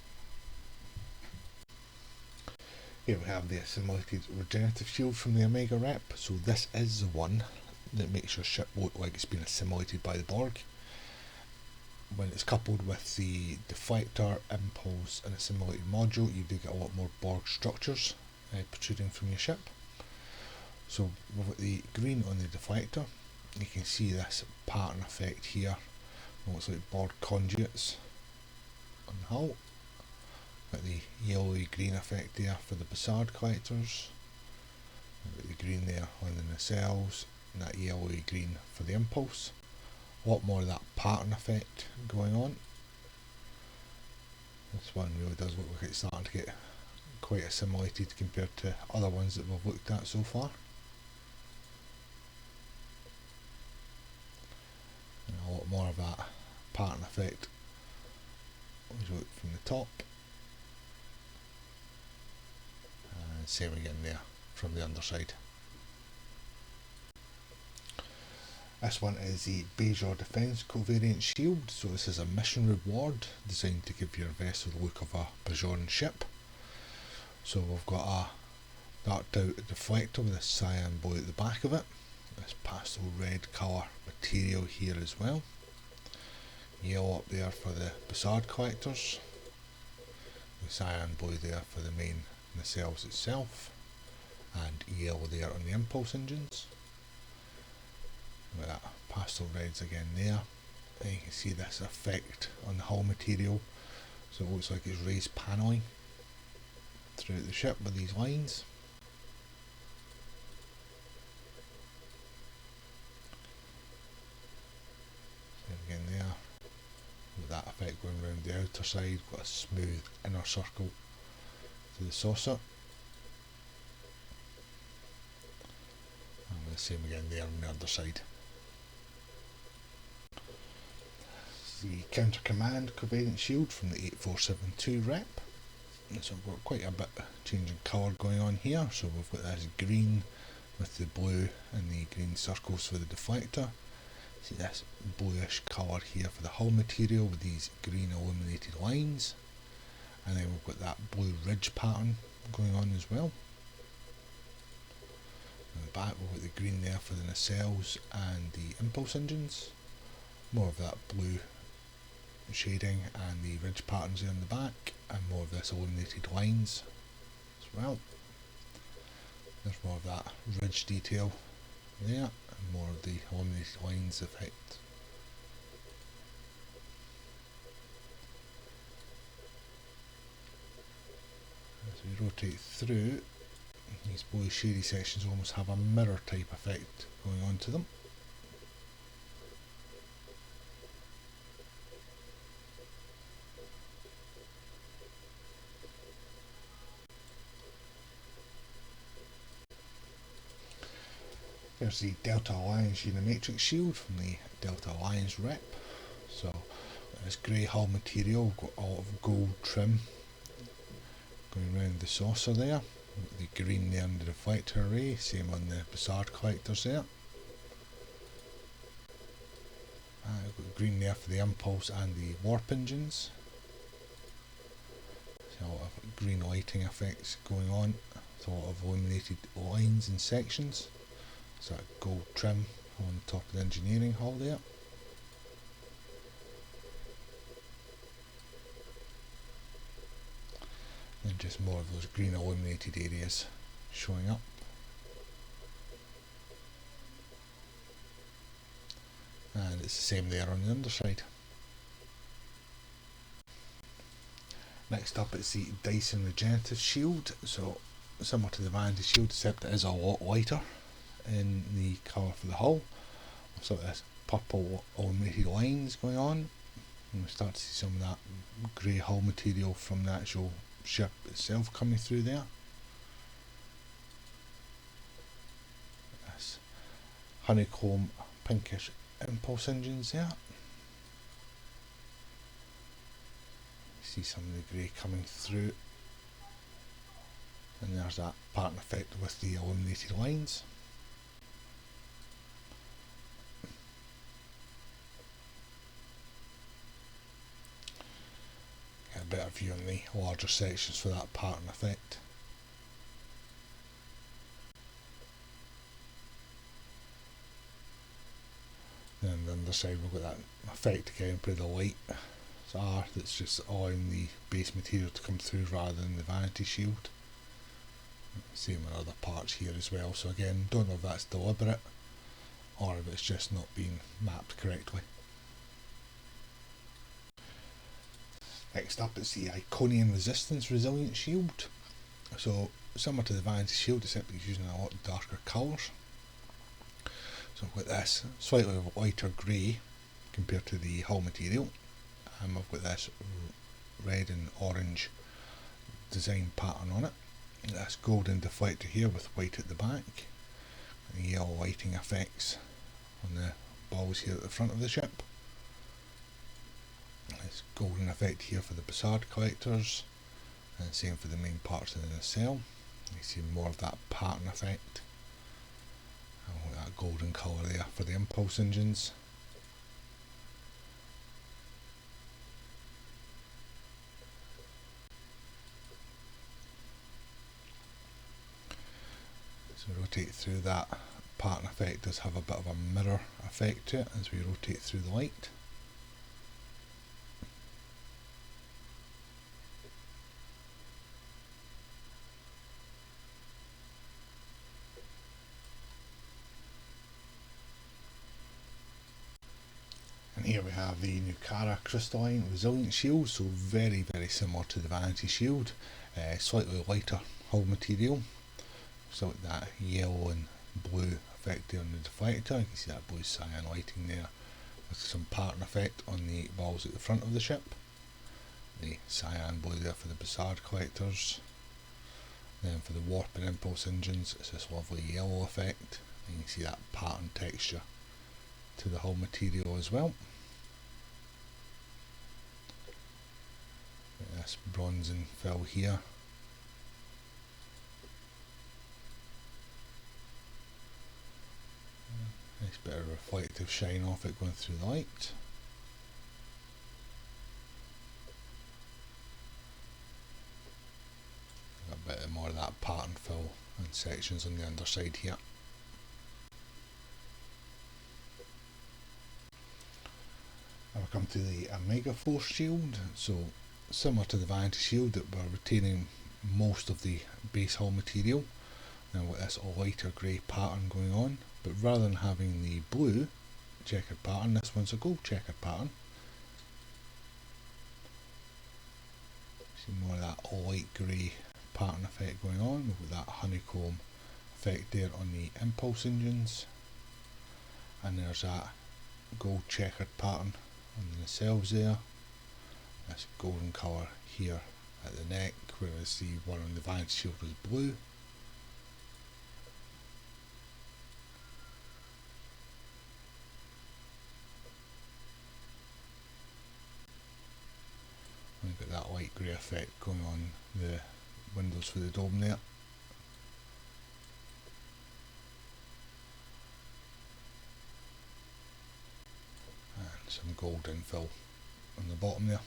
Here we have the assimilated regenerative shield from the Omega rep. So this is the one that makes your ship look like it's been assimilated by the Borg. When it's coupled with the deflector, impulse and assimilated module, you do get a lot more Borg structures protruding from your ship. So we've got the green on the deflector. You can see this pattern effect here. It looks like Borg conduits on the hull. Got the yellowy green effect there for the Basard collectors. Got the green there on the nacelles, and that yellowy green for the impulse. A lot more of that pattern effect going on. This one really does look like it's starting to get quite assimilated compared to other ones that we've looked at so far. And a lot more of that pattern effect as we look from the top. And same again there from the underside. This one is the Bajor Defense Covariant Shield. So this is a mission reward designed to give your vessel the look of a Bajoran ship. So we've got a darked out deflector with a cyan blue at the back of it. This pastel red colour material here as well. Yellow up there for the Basard collectors. The cyan blue there for the main nacelles itself. And yellow there on the impulse engines. With that pastel reds again there. And you can see this effect on the hull material. So it looks like it's raised panelling throughout the ship with these lines. Same again there. With that effect going around the outer side, got a smooth inner circle to the saucer. And the same again there on the underside. The Counter Command Covariant Shield from the 8472 rep. So we've got quite a bit changing colour going on here. So we've got this green with the blue and the green circles for the deflector. See this bluish colour here for the hull material with these green illuminated lines. And then we've got that blue ridge pattern going on as well. On the back we've got the green there for the nacelles and the impulse engines. More of that blue shading and the ridge patterns there on the back, and more of this illuminated lines as well. There's more of that ridge detail there, and more of the illuminated lines effect. As we rotate through, these blue shady sections almost have a mirror type effect going on to them. Here's the Delta Alliance Unimatrix Shield from the Delta Alliance rep. So this grey hull material, got a lot of gold trim going around the saucer there. The green there on the reflector array, same on the Basard collectors there. We've got green there for the impulse and the warp engines. So a lot of green lighting effects going on. With a lot of illuminated lines and sections. So that gold trim on the top of the engineering hull there. And just more of those green illuminated areas showing up. And it's the same there on the underside. Next up it's the Dyson Regenerative Shield. So similar to the Vanity Shield, except it is a lot lighter in the colour for the hull. So this purple illuminated lines going on, and we start to see some of that grey hull material from the actual ship itself coming through there. This honeycomb pinkish impulse engines there. See some of the grey coming through, and there's that pattern effect with the illuminated lines. Get a better view on the larger sections for that pattern effect. Then on the underside we've got that effect again for the light R that's just allowing the base material to come through rather than the Vanity Shield. Same with other parts here as well, so again, don't know if that's deliberate or if it's just not being mapped correctly. Next up is the Iconian Resistance Resilient Shield. So similar to the Vanity Shield, except it's using a lot darker colours. So I've got this slightly lighter grey compared to the hull material, and I've got this red and orange design pattern on it. This golden deflector here with white at the back, and yellow lighting effects on the balls here at the front of the ship. This golden effect here for the Basard collectors, and same for the main parts of the nacelle. You see more of that pattern effect, and that golden colour there for the impulse engines. So rotate through that pattern effect does have a bit of a mirror effect to it as we rotate through the light. And here we have the Nukara Crystalline Resilient Shield, so very similar to the Vanity Shield, slightly lighter hull material. So with that yellow and blue effect there on the deflector, you can see that blue cyan lighting there with some pattern effect on the balls at the front of the ship. The cyan blue there for the Basard collectors. Then for the warp and impulse engines, it's this lovely yellow effect, and you can see that pattern texture to the hull material as well. This bronze and fill here. Nice bit of reflective shine off it going through the light. A bit more of that pattern fill and sections on the underside here. Now we come to the Omega Force Shield. So similar to the Vanity Shield, that we're retaining most of the base hull material. Now with this lighter grey pattern going on, but rather than having the blue checkered pattern, this one's a gold checkered pattern. See more of that light grey pattern effect going on, with that honeycomb effect there on the impulse engines, and there's that gold checkered pattern on the nacelles there. This golden colour here at the neck, whereas the one on the Vanity Shield was blue. We've got that light grey effect going on the windows for the dome there. And some gold infill on the bottom there.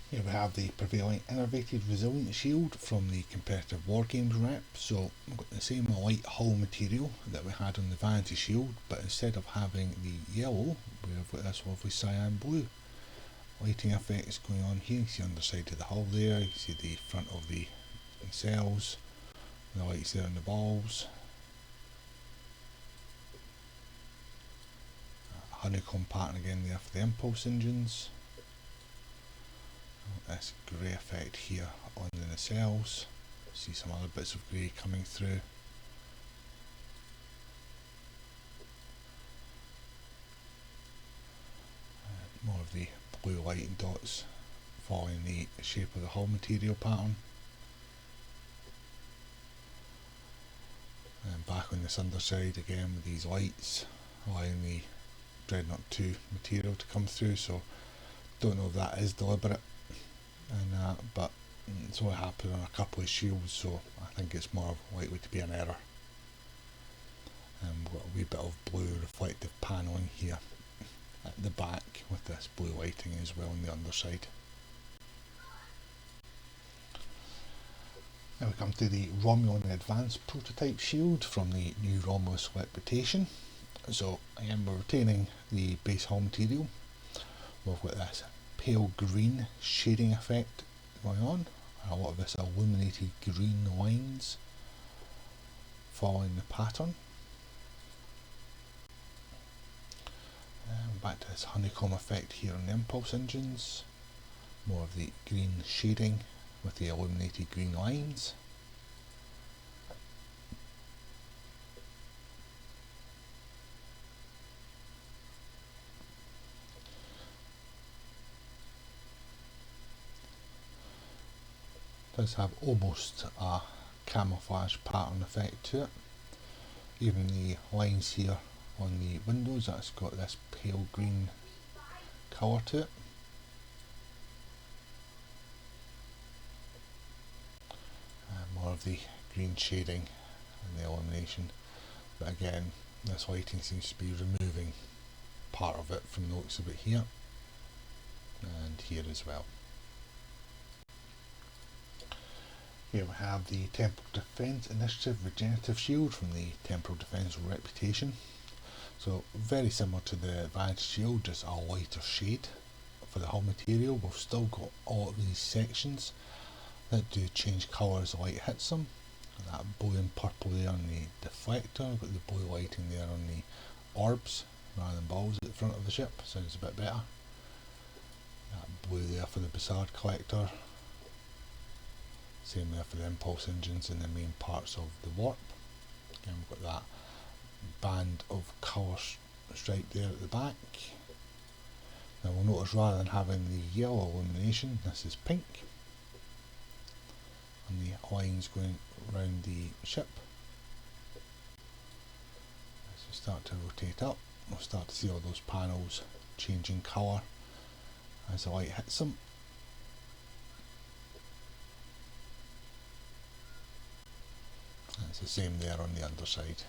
Here we have the prevailing innervated resilient shield from the competitive Wargames rep. So we've got the same light hull material that we had on the Vanity Shield, but instead of having the yellow, we've got this lovely cyan blue lighting effects going on here. You can see on the side of the hull there, you can see the front of the nacelles, the lights there on the balls. Honeycomb pattern again there for the impulse engines. This grey effect here on the nacelles. See some other bits of grey coming through. More of the blue light dots following the shape of the hull material pattern. And back on this underside again with these lights allowing the Dreadnought 2 material to come through, so don't know if that is deliberate, and but it's only happened on a couple of shields, so I think it's more likely to be an error. And we've got a wee bit of blue reflective panelling here at the back with this blue lighting as well on the underside. Now we come to the Romulan Advanced Prototype Shield from the new Romulus Liquidators. So again, we're retaining the base hull material. We've got this pale green shading effect going on, and a lot of this illuminated green lines following the pattern. Back to this honeycomb effect here on the impulse engines, more of the green shading with the illuminated green lines. Does have almost a camouflage pattern effect to it. Even the lines here on the windows, that's got this pale green colour to it. And more of the green shading and the illumination, but again this lighting seems to be removing part of it from the looks of it here and here as well. Here we have the Temporal Defence Initiative Regenerative Shield from the Temporal Defence Reputation. So very similar to the Vanity Shield, just a lighter shade for the hull material. We've still got all of these sections that do change colour as the light hits them. That blue and purple there on the deflector, we've got the blue lighting there on the orbs rather than balls at the front of the ship, sounds a bit better. That blue there for the Bizarre collector. Same there for the impulse engines and the main parts of the warp. Again, we've got that band of colour stripe there at the back. Now we'll notice rather than having the yellow illumination, this is pink. And the lines going around the ship. As we start to rotate up, we'll start to see all those panels changing colour as the light hits them. It's the same there on the underside.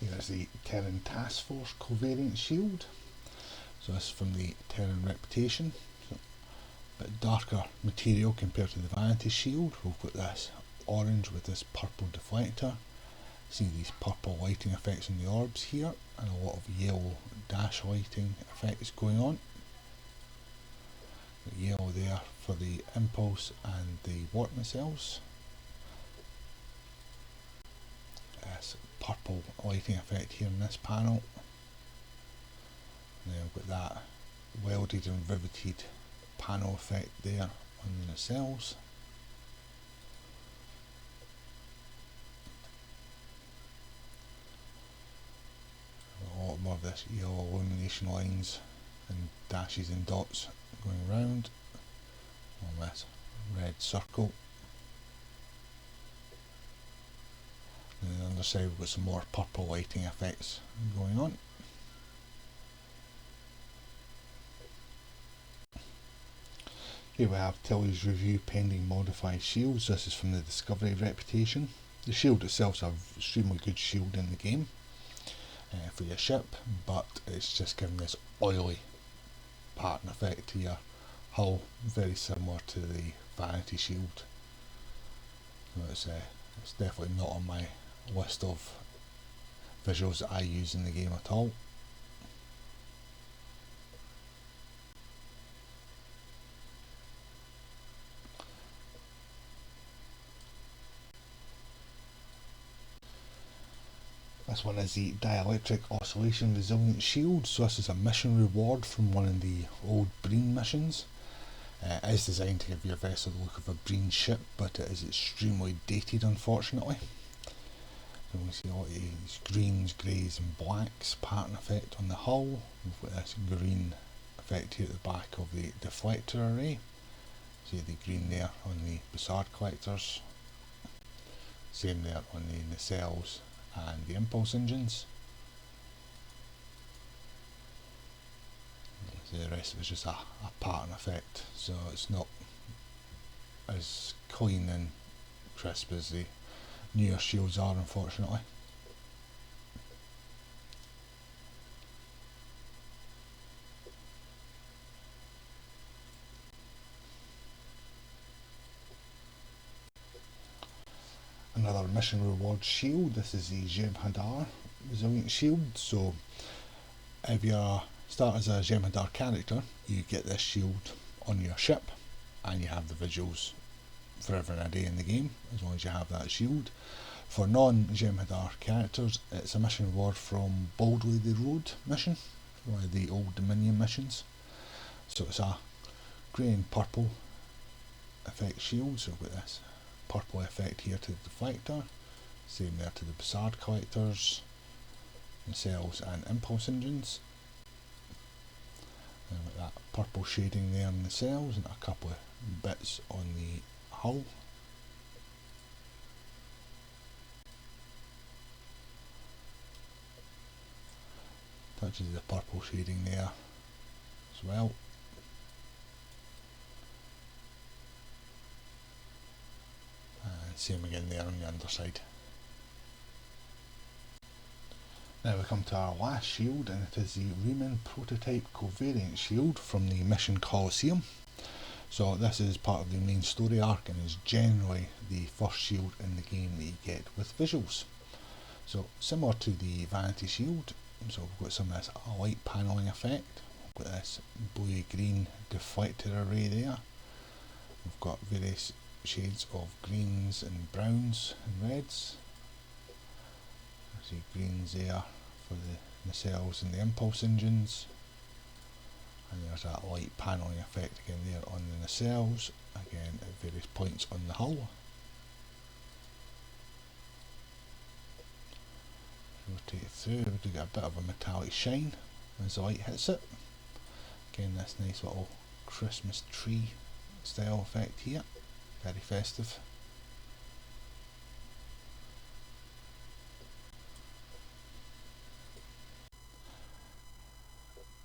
Here's the Terran Task Force Covariant Shield. So this is from the Terran Reputation. So a bit darker material compared to the Vanity Shield. We've got this orange with this purple deflector. See these purple lighting effects on the orbs here, and a lot of yellow dash lighting effects going on. The yellow there for the impulse and the warp nacelles. This purple lighting effect here in this panel. And then we've got that welded and riveted panel effect there on the nacelles. A lot more of this yellow illumination lines and dashes and dots going around on this red circle. And on the other side we've got some more purple lighting effects going on. Here we have Tilly's review pending modified shields. This is from the Discovery Reputation. The shield itself is an extremely good shield in the game for your ship, but it's just giving this oily pattern effect to your hull, very similar to the Vanity Shield. So it's definitely not on my list of visuals that I use in the game at all. This one is the Dielectric Oscillation Resilient Shield. So this is a mission reward from one of the old Breen missions. It is designed to give your vessel the look of a Breen ship, but it is extremely dated, unfortunately. So we see all these greens, greys and blacks pattern effect on the hull. We've got this green effect here at the back of the deflector array. See the green there on the Bizarre collectors. Same there on the nacelles and the impulse engines. The rest of it is just a pattern effect, so it's not as clean and crisp as the newer shields are, unfortunately. another mission reward shield. This is the Jem'Hadar Resilient Shield. So if you start as a Jem'Hadar character, you get this shield on your ship, and you have the visuals forever and a day in the game, as long as you have that shield. For non-Jem'Hadar characters, it's a mission reward from Boldly the Road mission, one of the old Dominion missions. So it's a grey and purple effect shield, so we've got this purple effect here to the deflector, same there to the Bassard collectors, nacelles and impulse engines. And with that purple shading there in the nacelles and a couple of bits on the hull. Touches the purple shading there as well. And same again there on the underside. Now we come to our last shield, and it is the Reman prototype covariant shield from the mission Colosseum. So this is part of the main story arc and is generally the first shield in the game that you get with visuals. So similar to the Vanity Shield, so we've got some of this light panelling effect. We've got this bluey green deflector array there. We've got various shades of greens and browns and reds. See greens there for the nacelles and the impulse engines, and there's that light panelling effect again there on the nacelles, again at various points on the hull. Rotate it through, we do get a bit of a metallic shine as the light hits it. Again, this nice little Christmas tree style effect here, very festive.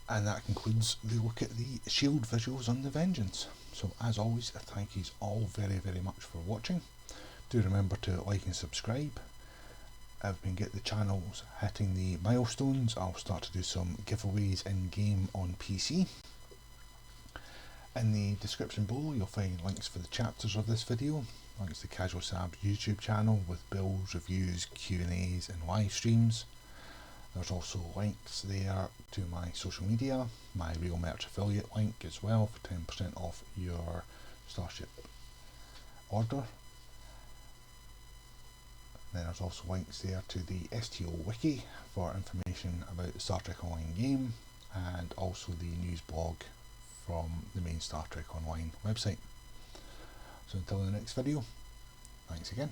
And that concludes the look at the shield visuals on the Vengeance. So as always, thank you all very much for watching. Do remember to like and subscribe. If we can get the channels hitting the milestones, I'll start to do some giveaways in game on PC. In the description below you'll find links for the chapters of this video, links to Casual Sab's YouTube channel with builds, reviews, Q&As and live streams. There's also links there to my social media, my Real Merch affiliate link as well for 10% off your Starship order. Then there's also links there to the STO wiki for information about the Star Trek Online game, and also the news blog from the main Star Trek Online website. So until the next video, thanks again.